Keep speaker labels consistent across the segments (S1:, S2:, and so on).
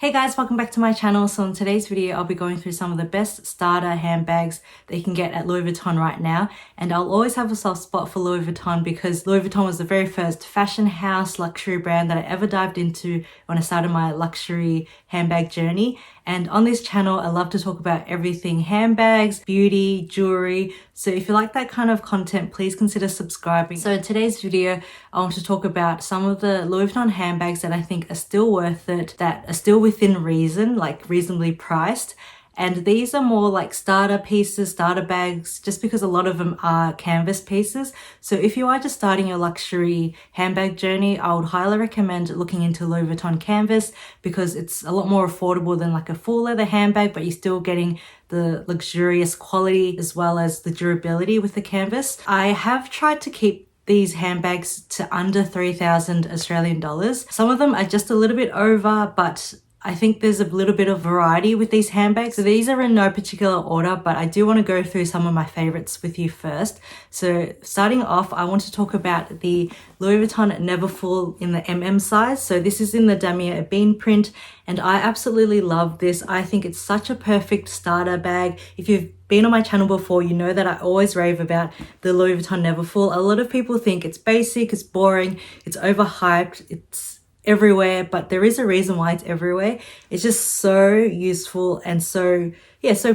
S1: Hey guys, welcome back to my channel. So in today's video, I'll be going through some of the best starter handbags that you can get at Louis Vuitton right now. And I'll always have a soft spot for Louis Vuitton because Louis Vuitton was the very first fashion house luxury brand that I ever dived into when I started my luxury handbag journey. And on this channel, I love to talk about everything handbags, beauty, jewelry. So if you like that kind of content, please consider subscribing. So in today's video, I want to talk about some of the Louis Vuitton handbags that I think are still worth it, that are still within reason, like reasonably priced. And these are more like starter pieces, starter bags, just because a lot of them are canvas pieces. So if you are just starting your luxury handbag journey, I would highly recommend looking into Louis Vuitton canvas because it's a lot more affordable than like a full leather handbag, but you're still getting the luxurious quality as well as the durability with the canvas. I have tried to keep these handbags to under 3,000 Australian dollars. Some of them are just a little bit over, but I think there's a little bit of variety with these handbags. So these are in no particular order, but I do want to go through some of my favorites with you first. So starting off, I want to talk about the Louis Vuitton Neverfull in the MM size. So this is in the damier ebene print, and I absolutely love this. I think it's such a perfect starter bag. If you've been on my channel before, you know that I always rave about the Louis Vuitton Neverfull. A lot of people think it's basic, it's boring, it's overhyped, it's everywhere, but there is a reason why it's everywhere. It's just so useful and so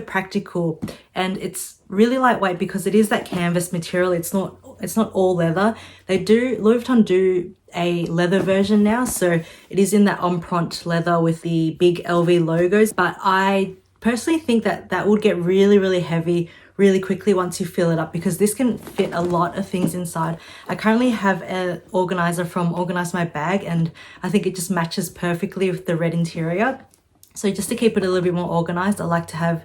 S1: practical, and it's really lightweight because it is that canvas material. It's not all leather. Louis Vuitton do a leather version now, so it is in that empreinte leather with the big LV logos, but I personally think that would get really heavy really quickly once you fill it up, because this can fit a lot of things inside. I currently have an organizer from Organize My Bag, and I think it just matches perfectly with the red interior. So just to keep it a little bit more organized, I like to have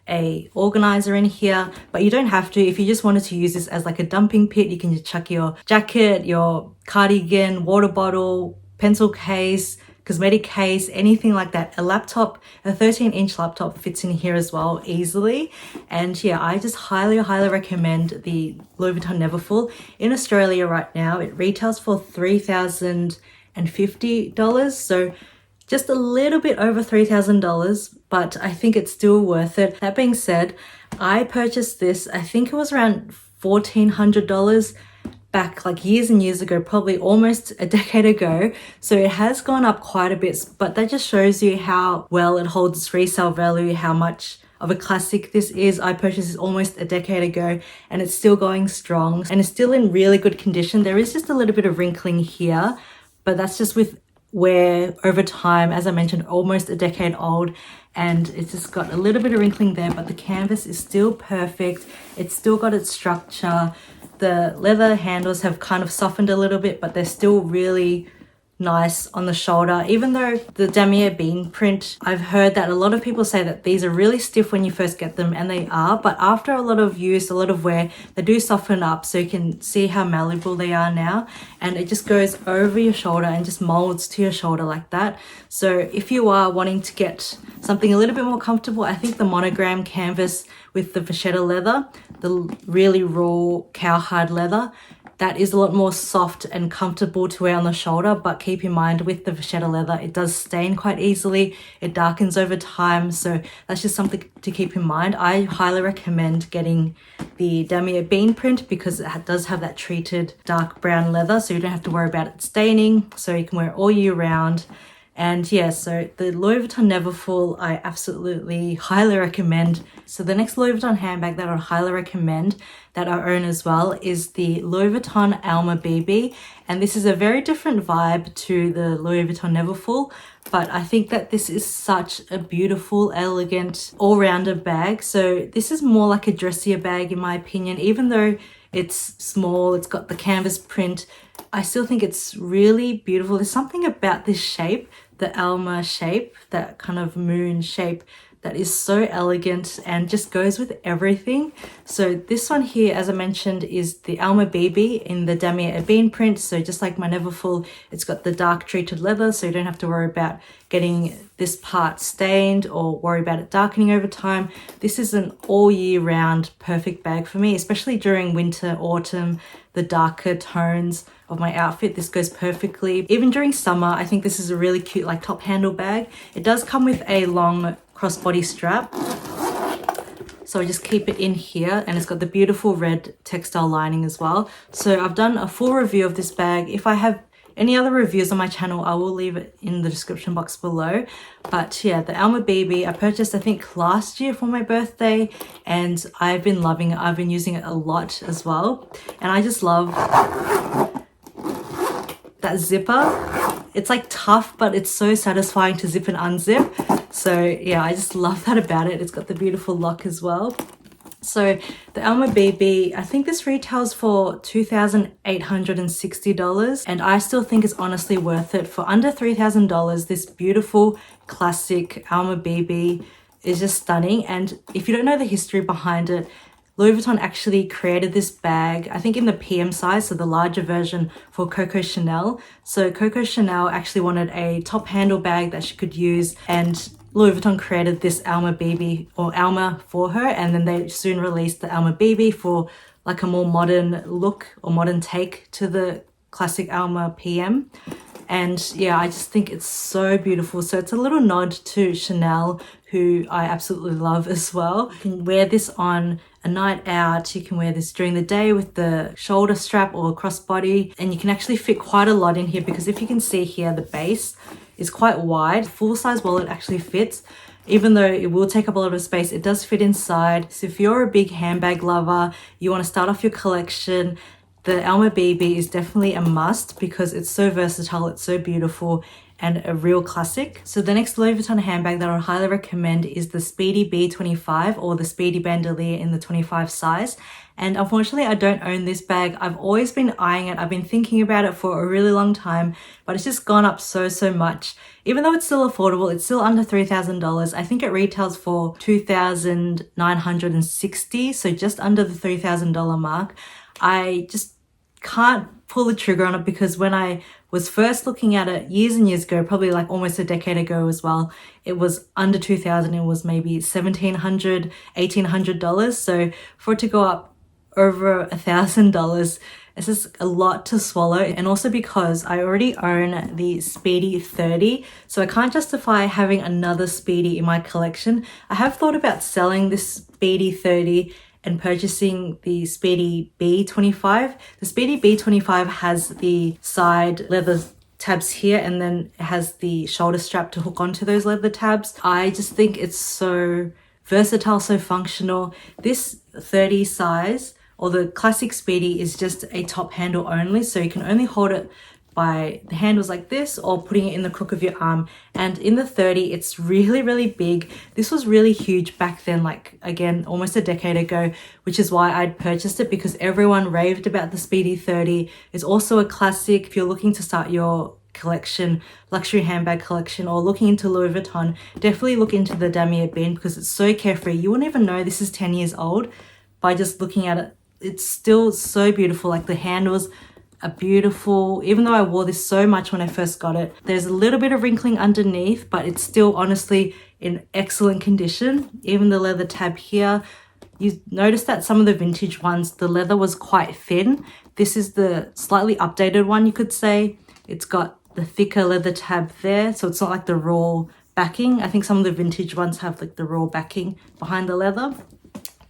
S1: a organizer in here, but you don't have to. If you just wanted to use this as like a dumping pit, you can just chuck your jacket, your cardigan, water bottle, pencil case, cosmetic case, anything like that. A laptop, a 13-inch laptop fits in here as well easily. And yeah, I just highly recommend the Louis Vuitton Neverfull. In Australia right now, it retails for $3,050. So just a little bit over $3,000, but I think it's still worth it. That being said, I purchased this, I think it was around $1,400 back like years and years ago, probably almost a decade ago. So it has gone up quite a bit, but that just shows you how well it holds its resale value, how much of a classic this is. I purchased this almost a decade ago and it's still going strong and it's still in really good condition. There is just a little bit of wrinkling here, but that's just with wear over time. As I mentioned, almost a decade old, and it's just got a little bit of wrinkling there, but the canvas is still perfect. It's still got its structure. The leather handles have kind of softened a little bit, but they're still really nice on the shoulder. Even though the damier ebene print, I've heard that a lot of people say that these are really stiff when you first get them, and they are, but after a lot of use, a lot of wear, they do soften up, so you can see how malleable they are now, and it just goes over your shoulder and just molds to your shoulder like that. So if you are wanting to get something a little bit more comfortable, I think the monogram canvas with the Pochette leather, the really raw cowhide leather, that is a lot more soft and comfortable to wear on the shoulder. But keep in mind, with the Pochette leather, it does stain quite easily. It darkens over time. So that's just something to keep in mind. I highly recommend getting the damier ebene print because it does have that treated dark brown leather. So you don't have to worry about it staining. So you can wear it all year round. And yeah, so the Louis Vuitton Neverfull, I absolutely highly recommend. So the next Louis Vuitton handbag that I would highly recommend that I own as well is the Louis Vuitton Elma BB. And this is a very different vibe to the Louis Vuitton Neverfull, but I think that this is such a beautiful, elegant, all-rounder bag. So this is more like a dressier bag in my opinion. Even though it's small, it's got the canvas print, I still think it's really beautiful. There's something about this shape, the Alma shape, that kind of moon shape, that is so elegant and just goes with everything. So this one here, as I mentioned, is the Elma BB in the damier ebene print. So just like my Neverfull, it's got the dark treated leather, so you don't have to worry about getting this part stained or worry about it darkening over time. This is an all year round perfect bag for me, especially during winter, autumn, the darker tones of my outfit. This goes perfectly. Even during summer, I think this is a really cute like top handle bag. It does come with a long crossbody strap, so I just keep it in here, and it's got the beautiful red textile lining as well. So I've done a full review of this bag. If I have any other reviews on my channel, I will leave it in the description box below. But yeah, the Elma BB I purchased I think last year for my birthday, and I've been loving it. I've been using it a lot as well, and I just love that zipper. It's like tough, but it's so satisfying to zip and unzip. So yeah, I just love that about it. It's got the beautiful lock as well. So the Elma BB, I think this retails for $2,860, and I still think it's honestly worth it. For under $3,000, this beautiful classic Elma BB is just stunning. And if you don't know the history behind it, Louis Vuitton actually created this bag, I think in the PM size, so the larger version, for Coco Chanel. So Coco Chanel actually wanted a top handle bag that she could use, and Louis Vuitton created this Alma BB or Alma for her, and then they soon released the Alma BB for like a more modern look or modern take to the classic Alma PM. And yeah, I just think it's so beautiful. So it's a little nod to Chanel, who I absolutely love as well. You can wear this on a night out. You can wear this during the day with the shoulder strap or crossbody, and you can actually fit quite a lot in here, because if you can see here, the base is quite wide. Full-size wallet actually fits. Even though it will take up a lot of space, it does fit inside. So if you're a big handbag lover, you want to start off your collection, the Elma BB is definitely a must, because it's so versatile, it's so beautiful, and a real classic. So the next Louis Vuitton handbag that I would highly recommend is the Speedy B25, or the Speedy Bandouliere in the 25 size. And unfortunately, I don't own this bag. I've always been eyeing it. I've been thinking about it for a really long time, but it's just gone up so much. Even though it's still affordable, it's still under $3,000. I think it retails for $2,960, so just under the $3,000 mark. I just can't pull the trigger on it, because when I was first looking at it years and years ago, probably like almost a decade ago as well, it was under $2,000. It was maybe $1,700, $1,800. So for it to go up over $1,000, it's just a lot to swallow. And also because I already own the Speedy 30, so I can't justify having another Speedy in my collection. I have thought about selling this Speedy 30 and purchasing the Speedy B25. The Speedy B25 has the side leather tabs here, and then it has the shoulder strap to hook onto those leather tabs. I just think it's so versatile, so functional. This 30 size, or the classic Speedy, is just a top handle only, so you can only hold it by the handles like this, or putting it in the crook of your arm. And in the 30, it's really big. This was really huge back then, like again, almost a decade ago, which is why I'd purchased it, because everyone raved about the Speedy 30. It's also a classic. If you're looking to start your collection, luxury handbag collection, or looking into Louis Vuitton, definitely look into the damier bin, because it's so carefree. You wouldn't even know this is 10 years old by just looking at it. It's still so beautiful. Like the handles are beautiful. Even though I wore this so much when I first got it, there's a little bit of wrinkling underneath, but it's still honestly in excellent condition. Even the leather tab here, you notice that some of the vintage ones, the leather was quite thin. This is the slightly updated one, you could say. It's got the thicker leather tab there, so it's not like the raw backing. I think some of the vintage ones have like the raw backing behind the leather.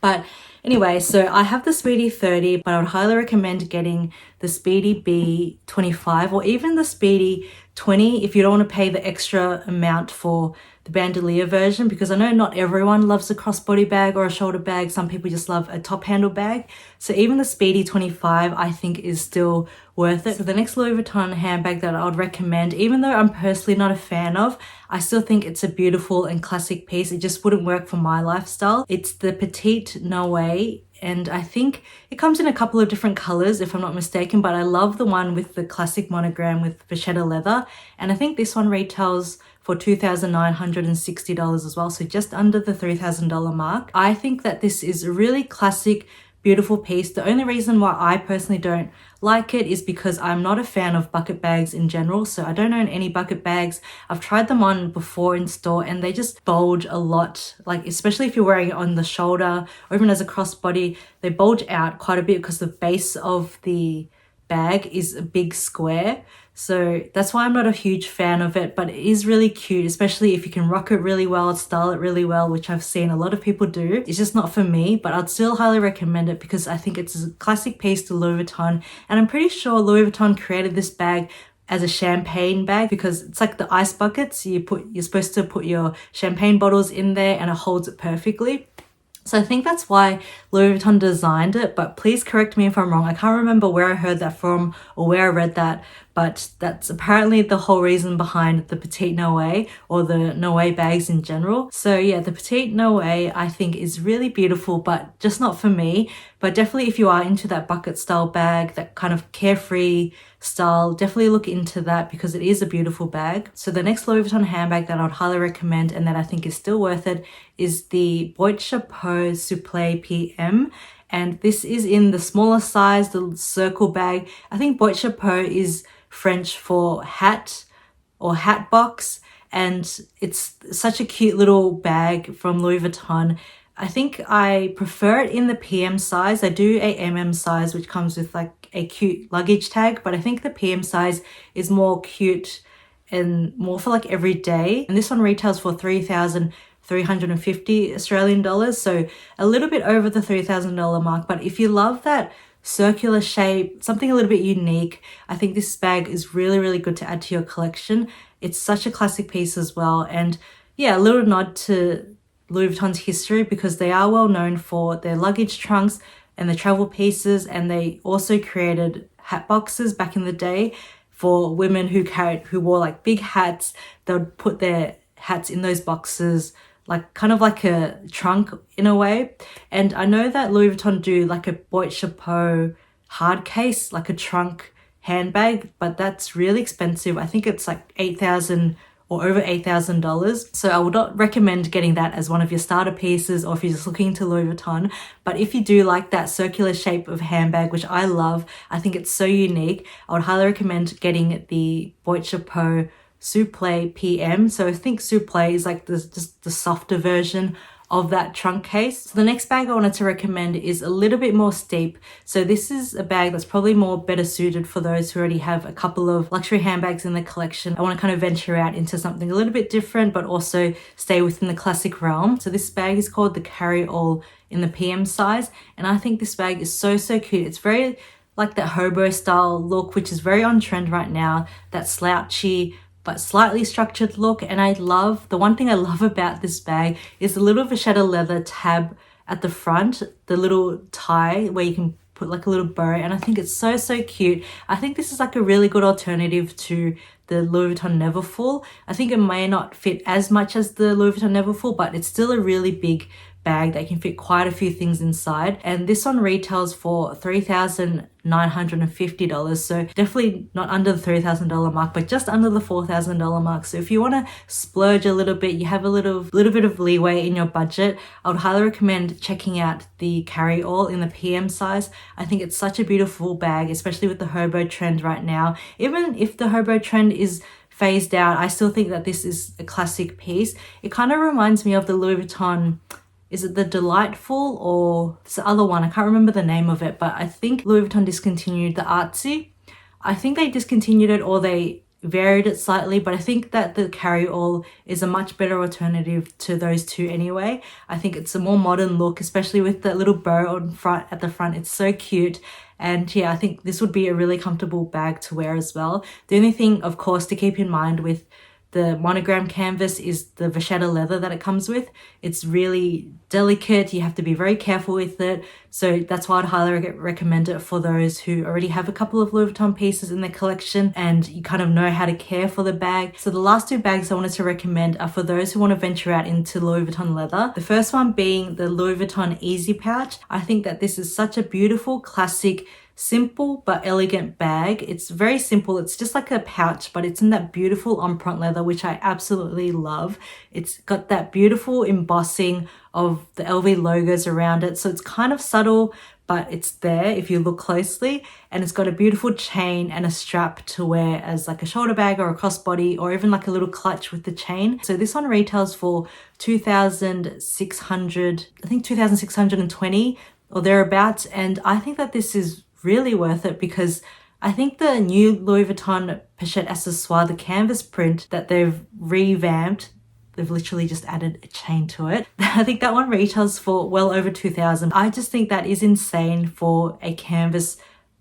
S1: But anyway, so I have the Speedy 30, but I would highly recommend getting the Speedy B25 or even the Speedy 20 if you don't want to pay the extra amount for the bandouliere version, because I know not everyone loves a crossbody bag or a shoulder bag. Some people just love a top handle bag. So even the Speedy 25 I think is still worth it. So the next Louis Vuitton handbag that I would recommend, even though I'm personally not a fan of, I still think it's a beautiful and classic piece. It just wouldn't work for my lifestyle. It's the Petite No Way, and I think it comes in a couple of different colors if I'm not mistaken, but I love the one with the classic monogram with Pochette leather, and I think this one retails for $2,960 as well, so just under the $3,000 mark. I think that this is a really classic, beautiful piece. The only reason why I personally don't like it is because I'm not a fan of bucket bags in general, so I don't own any bucket bags. I've tried them on before in store and they just bulge a lot, like especially if you're wearing it on the shoulder or even as a crossbody, they bulge out quite a bit because the base of the bag is a big square. So that's why I'm not a huge fan of it, but it is really cute, especially if you can rock it really well, style it really well, which I've seen a lot of people do. It's just not for me, but I'd still highly recommend it because I think it's a classic piece to Louis Vuitton. And I'm pretty sure Louis Vuitton created this bag as a champagne bag because it's like the ice buckets. You're supposed to put your champagne bottles in there and it holds it perfectly. So I think that's why Louis Vuitton designed it, but please correct me if I'm wrong. I can't remember where I heard that from or where I read that, but that's apparently the whole reason behind the Petite No Way or the No Way bags in general. So yeah, the Petite No Way I think is really beautiful, but just not for me. But definitely if you are into that bucket style bag, that kind of carefree style, definitely look into that because it is a beautiful bag. So the next Louis Vuitton handbag that I would highly recommend and that I think is still worth it is the Boite Chapeau Souple PM. And this is in the smaller size, the circle bag. I think Boite Chapeau is French for hat or hat box, and it's such a cute little bag from Louis Vuitton. I think I prefer it in the PM size. I do a MM size, which comes with like a cute luggage tag, but I think the PM size is more cute and more for like every day. And this one retails for 3,350 Australian dollars, so a little bit over the $3,000 mark. But if you love that circular shape, something a little bit unique, I think this bag is really, really good to add to your collection. It's such a classic piece as well. And yeah, a little nod to Louis Vuitton's history because they are well known for their luggage trunks and the travel pieces, and they also created hat boxes back in the day for women who wore like big hats. They would put their hats in those boxes, like kind of like a trunk in a way. And I know that Louis Vuitton do like a Boite Chapeau hard case, like a trunk handbag, but that's really expensive. I think it's like $8,000 or over $8,000. So I would not recommend getting that as one of your starter pieces or if you're just looking to Louis Vuitton. But if you do like that circular shape of handbag, which I love, I think it's so unique, I would highly recommend getting the Boite Chapeau Souple PM. So I think Souple is like just the softer version of that trunk case. So the next bag I wanted to recommend is a little bit more steep. So this is a bag that's probably better suited for those who already have a couple of luxury handbags in the collection. I want to kind of venture out into something a little bit different, but also stay within the classic realm. So this bag is called the Carryall in the PM size. And I think this bag is so cute. It's very like that hobo style look, which is very on trend right now, that slouchy but slightly structured look. And the one thing I love about this bag is the little vachetta leather tab at the front, the little tie where you can put like a little bow, and I think it's so cute. I think this is like a really good alternative to the Louis Vuitton Neverfull. I think it may not fit as much as the Louis Vuitton Neverfull, but it's still a really big bag that can fit quite a few things inside. And this one retails for $3,950, so definitely not under the $3,000 mark, but just under the $4,000 mark. So if you want to splurge a little bit, you have a little bit of leeway in your budget, I would highly recommend checking out the Carryall in the PM size. I think it's such a beautiful bag, especially with the hobo trend right now. Even if the hobo trend is phased out, I still think that this is a classic piece. It kind of reminds me of the Louis Vuitton, is it the Delightful or it's the other one? I can't remember the name of it, but I think Louis Vuitton discontinued the Artsy. I think they discontinued it or they varied it slightly, but I think that the Carryall is a much better alternative to those two anyway. I think it's a more modern look, especially with the little bow at the front. It's so cute. And yeah, I think this would be a really comfortable bag to wear as well. The only thing, of course, to keep in mind with the monogram canvas is the vachetta leather that it comes with. It's really delicate. You have to be very careful with it. So that's why I'd highly recommend it for those who already have a couple of Louis Vuitton pieces in their collection and you kind of know how to care for the bag. So the last two bags I wanted to recommend are for those who want to venture out into Louis Vuitton leather. The first one being the Louis Vuitton Easy Pouch. I think that this is such a beautiful classic simple but elegant bag. It's very simple. It's just like a pouch, but it's in that beautiful on-pront leather, which I absolutely love. It's got that beautiful embossing of the LV logos around it. So it's kind of subtle, but it's there if you look closely. And it's got a beautiful chain and a strap to wear as like a shoulder bag or a crossbody, or even like a little clutch with the chain. So this one retails for 2,600, I think 2,620 or thereabouts. And I think that this is really worth it, because I think the new Louis Vuitton Pochette accessoire, the canvas print that they've revamped, they've literally just added a chain to it. I think that one retails for well over 2,000. I just think that is insane for a canvas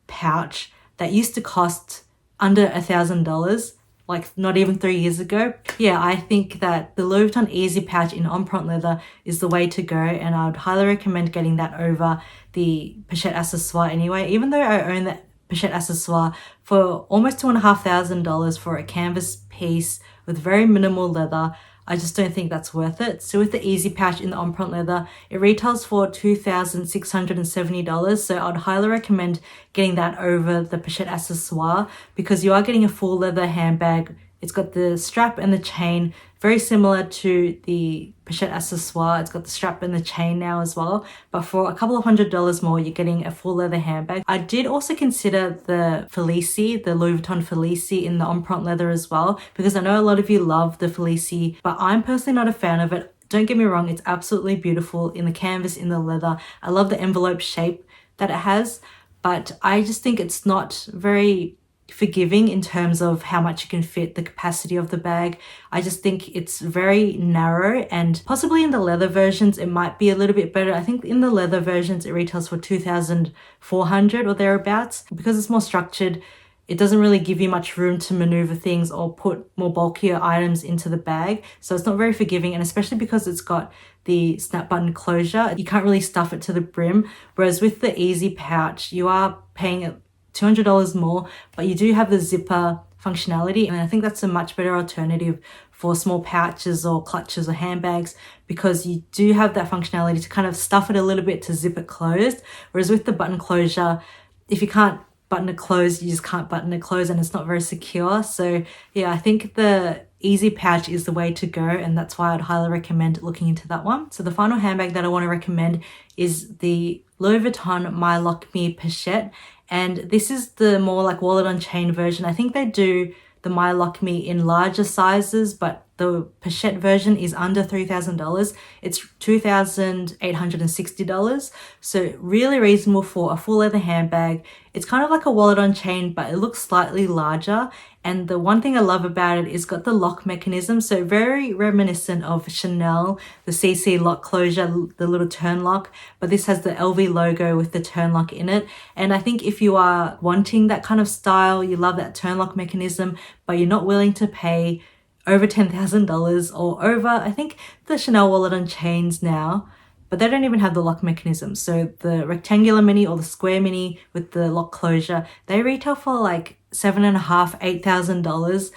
S1: pouch that used to cost under $1,000, like not even 3 years ago. Yeah, I think that the Louis Vuitton Easy Pouch in on-pront leather is the way to go, and I would highly recommend getting that over the Pochette accessoire anyway, even though I own that Pochette accessoire for almost $2,500 for a canvas piece with very minimal leather. I just don't think that's worth it. So with the Easy Pouch in the on-pront leather, it retails for $2,670. So I'd highly recommend getting that over the Pochette accessoire, because you are getting a full leather handbag. It's got the strap and the chain, very similar to the Pochette accessoire. It's got the strap and the chain now as well. But for a couple of $100 more, you're getting a full leather handbag. I did also consider the Felici, the Louis Vuitton Felici in the on-pront leather as well, because I know a lot of you love the Felici, but I'm personally not a fan of it. Don't get me wrong, it's absolutely beautiful in the canvas, in the leather. I love the envelope shape that it has, but I just think it's not very forgiving in terms of how much you can fit, the capacity of the bag. I just think it's very narrow, and possibly in the leather versions it might be a little bit better. I think in the leather versions it retails for 2,400 or thereabouts. Because it's more structured, it doesn't really give you much room to maneuver things or put more bulkier items into the bag. So it's not very forgiving, and especially because it's got the snap button closure, you can't really stuff it to the brim. Whereas with the Easy Pouch, you are paying $200 more, but you do have the zipper functionality, and I think that's a much better alternative for small pouches or clutches or handbags, because you do have that functionality to kind of stuff it a little bit to zip it closed. Whereas with the button closure, if you can't button it closed, you just can't button it closed, and it's not very secure. So yeah, I think the Easy Pouch is the way to go, and that's why I'd highly recommend looking into that one. So the final handbag that I want to recommend is the Louis Vuitton Mylockme Pochette, and this is the more like wallet on chain version. I think they do the Mylockme in larger sizes, but the Pochette version is under $3,000. It's $2,860. So really reasonable for a full leather handbag. It's kind of like a wallet on chain, but it looks slightly larger. And the one thing I love about it is got the lock mechanism. So very reminiscent of Chanel, the CC lock closure, the little turn lock. But this has the LV logo with the turn lock in it. And I think if you are wanting that kind of style, you love that turn lock mechanism, but you're not willing to pay over $10,000 or over, I think the Chanel wallet on chains now, but they don't even have the lock mechanism. So the rectangular mini or the square mini with the lock closure, they retail for like $7,500, $8,000.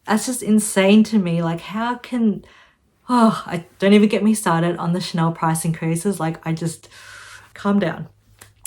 S1: That's just insane to me. Like, how can, I don't even get me started on the Chanel price increases. Like, I just, calm down.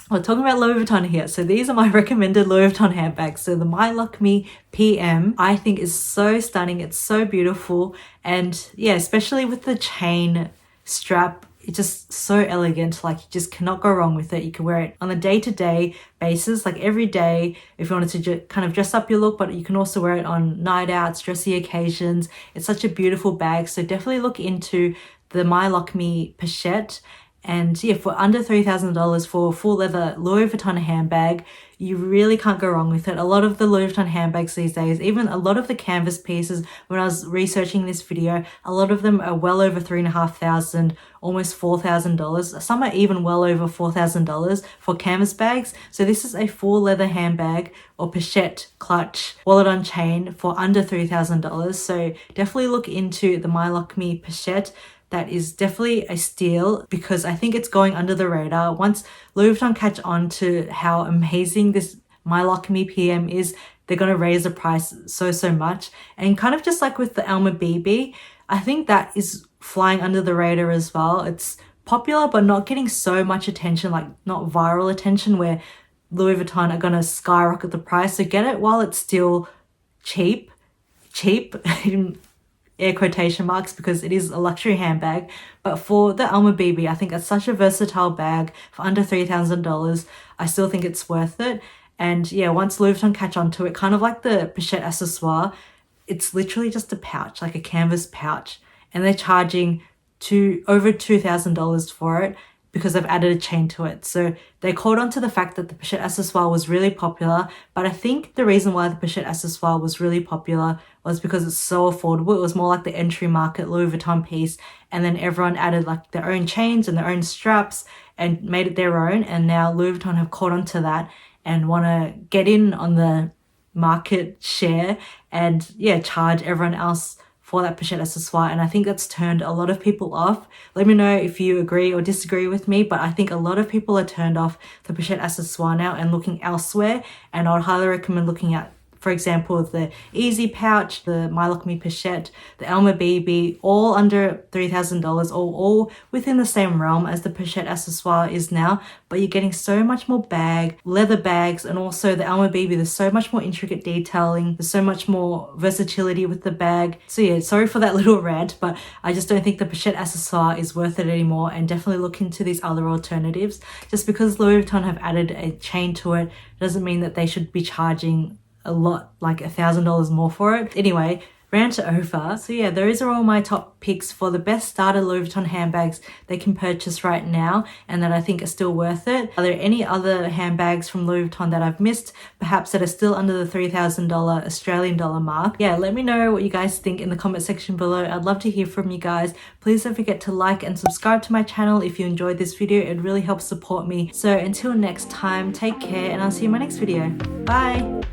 S1: We're talking about Louis Vuitton here. So these are my recommended Louis Vuitton handbags. So the Mylockme PM, I think is so stunning. It's so beautiful. And yeah, especially with the chain strap, it's just so elegant. Like, you just cannot go wrong with it. You can wear it on a day-to-day basis, like every day if you wanted to kind of dress up your look, but you can also wear it on night outs, dressy occasions. It's such a beautiful bag. So definitely look into the Mylockme Pochette. And yeah, for under $3,000 for a full leather Louis Vuitton handbag, you really can't go wrong with it. A lot of the Louis Vuitton handbags these days, even a lot of the canvas pieces, when I was researching this video, a lot of them are well over $3,500, almost $4,000. Some are even well over $4,000 for canvas bags. So this is a full leather handbag or pochette clutch wallet on chain for under $3,000. So definitely look into the Mylockme Pochette. That is definitely a steal, because I think it's going under the radar. Once Louis Vuitton catch on to how amazing this Mylockme PM is, they're going to raise the price so much. And kind of just like with the Elma BB, I think that is flying under the radar as well. It's popular, but not getting so much attention, like not viral attention, where Louis Vuitton are gonna skyrocket the price. So get it while it's still cheap in air quotation marks, because it is a luxury handbag. But for the Elma BB, I think it's such a versatile bag for under $3,000. I still think it's worth it. And yeah, once Louis Vuitton catch on to it, kind of like the Pochette accessoire, it's literally just a pouch, like a canvas pouch, and they're charging over $2,000 for it because they've added a chain to it. So they caught on to the fact that the Pochette accessoire was really popular, but I think the reason why the Pochette accessoire was really popular was because it's so affordable. It was more like the entry market Louis Vuitton piece, and then everyone added like their own chains and their own straps and made it their own, and now Louis Vuitton have caught on to that and want to get in on the market share and yeah, charge everyone else for that Pochette accessoire. And I think that's turned a lot of people off. Let me know if you agree or disagree with me, but I think a lot of people are turned off the Pochette accessoire now and looking elsewhere. And I would highly recommend looking at, for example, the Easy Pouch, the Mylockme Pochette, the Elma BB, all under $3,000, all within the same realm as the Pochette accessoire is now, but you're getting so much more leather bags, and also the Elma BB, there's so much more intricate detailing, there's so much more versatility with the bag. So yeah, sorry for that little rant, but I just don't think the Pochette accessoire is worth it anymore, and definitely look into these other alternatives. Just because Louis Vuitton have added a chain to it doesn't mean that they should be charging a lot, like $1,000 more for it. Anyway, rant over. So yeah, those are all my top picks for the best starter Louis Vuitton handbags they can purchase right now and that I think are still worth it. Are there any other handbags from Louis Vuitton that I've missed, perhaps that are still under the $3,000 Australian dollar mark? Yeah, let me know what you guys think in the comment section below. I'd love to hear from you guys. Please don't forget to like and subscribe to my channel if you enjoyed this video. It really helps support me. So until next time, take care, and I'll see you in my next video. Bye!